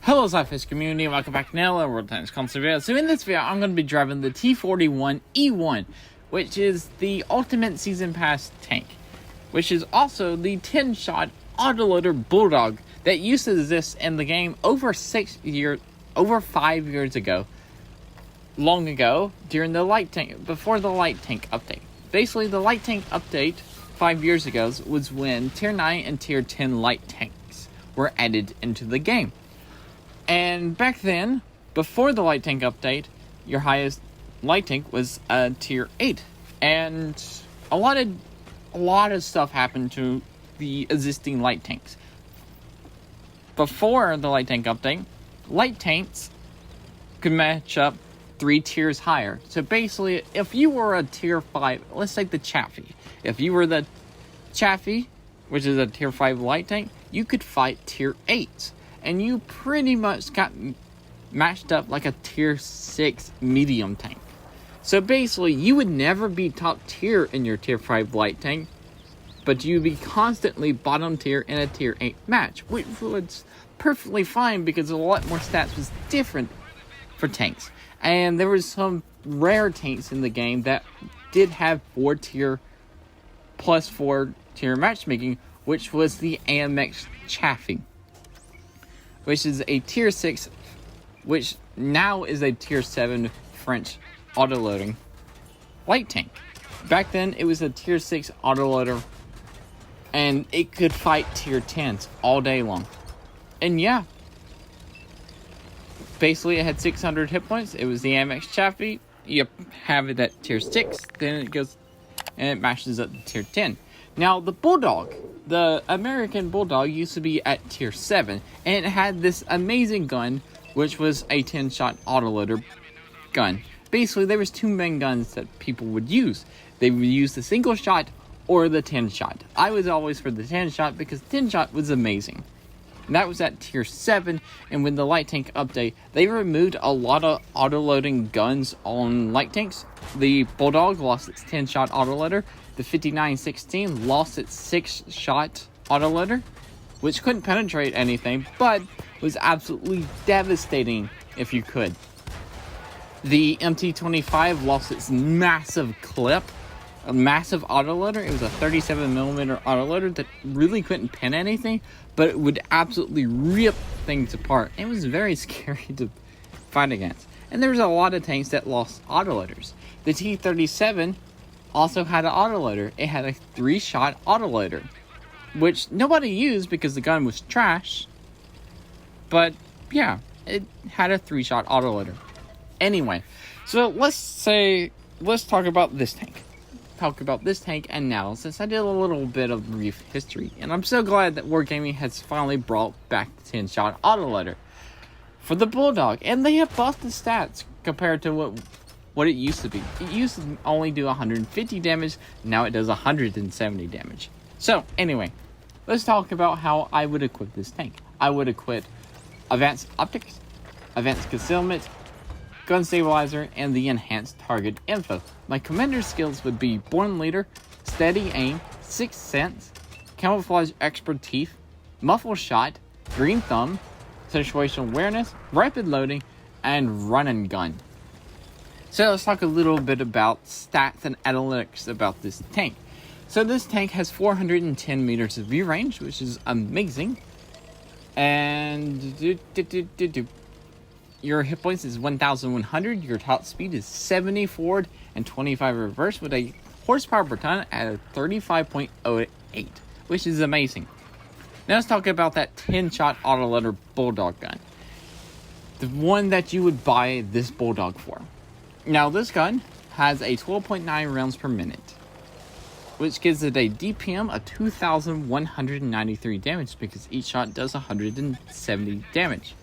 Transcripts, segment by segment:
Hello SLAPAFISH community, welcome back to another World Tanks Console video. So in this video, I'm going to be driving the T41E1, which is the Ultimate Season Pass tank, which is also the 10-shot autoloader Bulldog that used to exist in the game over 5 years ago, long ago, during the light tank, before the light tank update. Basically, the light tank update 5 years ago was when Tier 9 and Tier 10 light tanks were added into the game. And back then, before the light tank update, your highest light tank was Tier 8. And a lot of stuff happened to the existing light tanks. Before the light tank update, light tanks could match up 3 tiers higher. So basically, if you were a Tier 5, let's take the Chaffee. If you were the Chaffee, which is a Tier 5 light tank, you could fight Tier 8s. And you pretty much got matched up like a Tier 6 medium tank. So basically, you would never be top tier in your Tier 5 light tank, but you'd be constantly bottom tier in a Tier 8 match, which was perfectly fine because a lot more stats was different for tanks. And there was some rare tanks in the game that did have 4-tier plus 4-tier matchmaking, which was the AMX Chaffee, which is a Tier 6, which now is a Tier 7 French autoloading light tank. Back then, it was a Tier 6 autoloader, and it could fight Tier 10s all day long. And yeah, basically it had 600 hit points. It was the AMX Chaffee. You have it at Tier 6, then it goes and it matches up to Tier 10. Now, the Bulldog, the American Bulldog, used to be at Tier 7, and it had this amazing gun, which was a 10-shot autoloader gun. Basically, there was 2 main guns that people would use. They would use the single shot or the 10-shot. I was always for the 10-shot because 10-shot was amazing. And that was at Tier 7, and when the light tank update, they removed a lot of autoloading guns on light tanks. The Bulldog lost its 10-shot autoloader. The 5916 lost its 6-shot autoloader, which couldn't penetrate anything, but was absolutely devastating if you could. The MT25 lost its massive clip, a massive autoloader. It was a 37mm autoloader that really couldn't pin anything, but it would absolutely rip things apart. It was very scary to fight against. And there was a lot of tanks that lost autoloaders. The T37 also had an autoloader. It had a 3-shot autoloader, which nobody used because the gun was trash. But yeah, it had a 3-shot autoloader. Anyway, so let's talk about this tank. And now, since I did a little bit of brief history, and I'm so glad that Wargaming has finally brought back the 10-shot autoloader for the Bulldog, and they have buffed the stats compared to what it used to be. It used to only do 150 damage, now it does 170 damage. So, anyway, let's talk about how I would equip this tank. I would equip Advanced Optics, Advanced Concealment, Gun Stabilizer, and the Enhanced Target Info. My commander skills would be Born Leader, Steady Aim, Sixth Sense, Camouflage Expertise, Muffle Shot, Green Thumb, Situational Awareness, Rapid Loading, and Run and Gun. So let's talk a little bit about stats and analytics about this tank. So this tank has 410 meters of view range, which is amazing. And your hit points is 1,100. Your top speed is 70 forward and 25 reverse with a horsepower per ton at 35.08, which is amazing. Now let's talk about that 10-shot autoloader Bulldog gun. The one that you would buy this Bulldog for. Now this gun has a 12.9 rounds per minute, which gives it a DPM of 2,193 damage because each shot does 170 damage.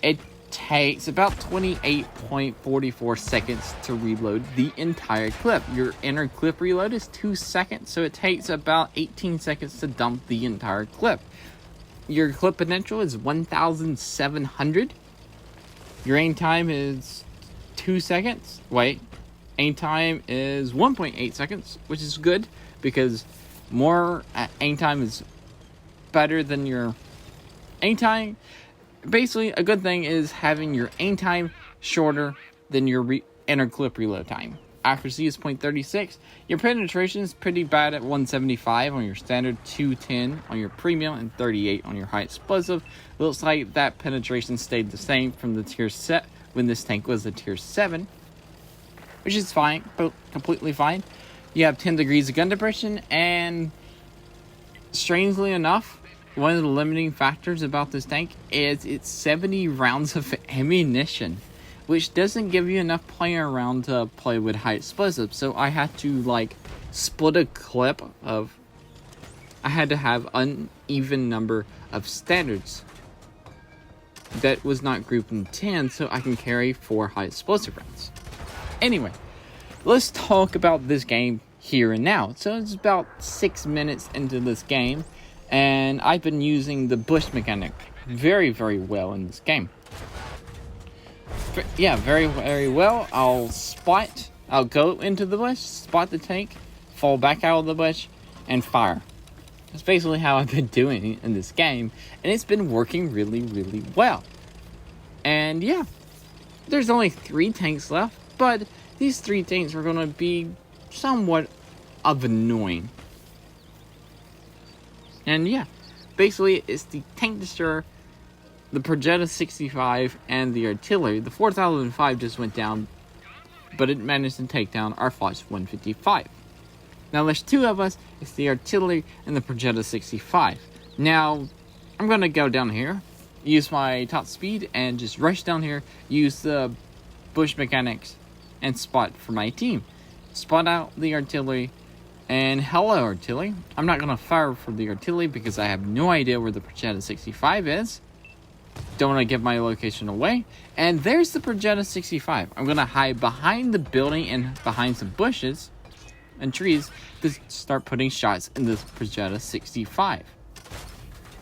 It takes about 28.44 seconds to reload the entire clip. Your inner clip reload is 2 seconds, so it takes about 18 seconds to dump the entire clip. Your clip potential is 1,700. Your aim time is 2 seconds. Aim time is 1.8 seconds, which is good because more aim time is better than your aim time. basically, a good thing is having your aim time shorter than your inner clip reload time. Accuracy is 0.36. Your penetration is pretty bad at 175 on your standard, 210 on your premium, and 38 on your high explosive. Looks like that penetration stayed the same from the tier set when this tank was a tier 7, which is fine, but completely fine. You have 10 degrees of gun depression, and strangely enough, one of the limiting factors about this tank is it's 70 rounds of ammunition, which doesn't give you enough playing around to play with high explosives. So I had to like split a clip of, I had to have uneven number of standards that was not grouped in 10 so I can carry 4 high explosive rounds. Anyway, let's talk about this game here and now. So it's about 6 minutes into this game, and I've been using the bush mechanic very, very well in this game. Yeah, very, very well. I'll go into the bush, spot the tank, fall back out of the bush, and fire. That's basically how I've been doing in this game, and it's been working really, really well. And yeah, there's only 3 tanks left, but these 3 tanks are going to be somewhat of annoying. And yeah, basically it's the tank destroyer, the Projetta 65, and the artillery. The 4005 just went down, but it managed to take down our Fox 155. Now there's 2 of us. It's the artillery and the Projetta 65. Now I'm gonna go down here, use my top speed, and just rush down here, use the bush mechanics, and spot for my team. Spot out the artillery, and hello artillery. I'm not gonna fire for the artillery because I have no idea where the Projetta 65 is. Don't want to give my location away. And there's the Projetta 65. I'm going to hide behind the building and behind some bushes and trees to start putting shots in this Projetta 65.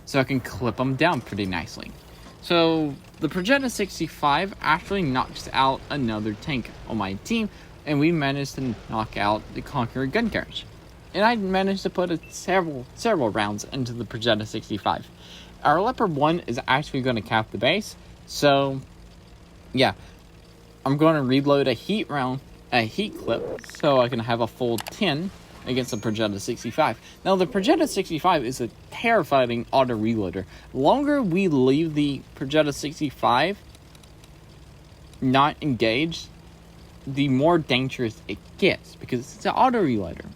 So I can clip them down pretty nicely. So the Projetta 65 actually knocks out another tank on my team, and we managed to knock out the Conqueror gun carriage. And I managed to put several rounds into the Projetta 65. Our Leopard 1 is actually going to cap the base, so yeah, I'm going to reload a heat clip, so I can have a full 10 against the Projetta 65. Now the Projetta 65 is a terrifying auto reloader. The longer we leave the Projetta 65 not engaged, the more dangerous it gets, because it's an auto reloader.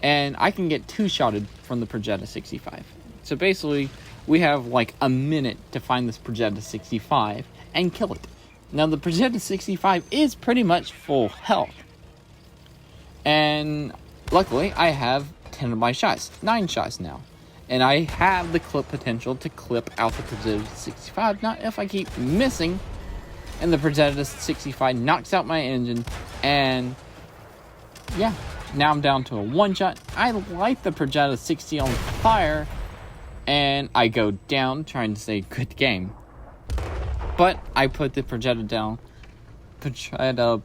And I can get 2-shotted from the Projetta 65. So basically, we have like a minute to find this Projetta 65 and kill it. Now the Projetta 65 is pretty much full health. And luckily, I have 10 of my shots, 9 shots now. And I have the clip potential to clip out the Projetta 65. Not if I keep missing, and the Projetta 65 knocks out my engine, and yeah, now I'm down to a 1-shot. I light the Projetta 60 on fire, and I go down trying to say good game. But I put the Projetta down, Projetta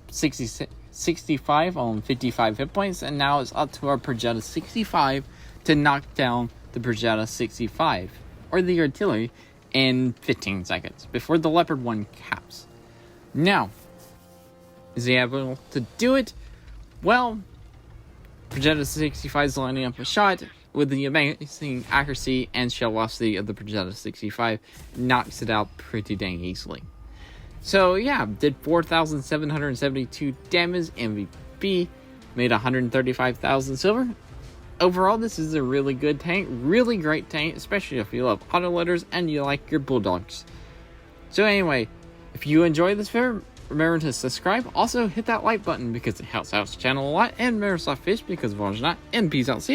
65 on 55 hit points, and now it's up to our Projetta 65 to knock down the Projetta 65, or the artillery, in 15 seconds, before the Leopard 1 caps. Now, is he able to do it? Well, Projetta 65 is lining up a shot with the amazing accuracy and shell velocity of the Projetta 65, knocks it out pretty dang easily. So yeah, did 4,772 damage, MVP, made 135,000 silver. Overall, this is a really good tank, really great tank, especially if you love autoloaders and you like your bulldogs. So anyway, if you enjoyed this video, remember to subscribe. Also, hit that like button because it helps out the channel a lot. And remember, SLAPAFISH because of not. And peace out. See ya.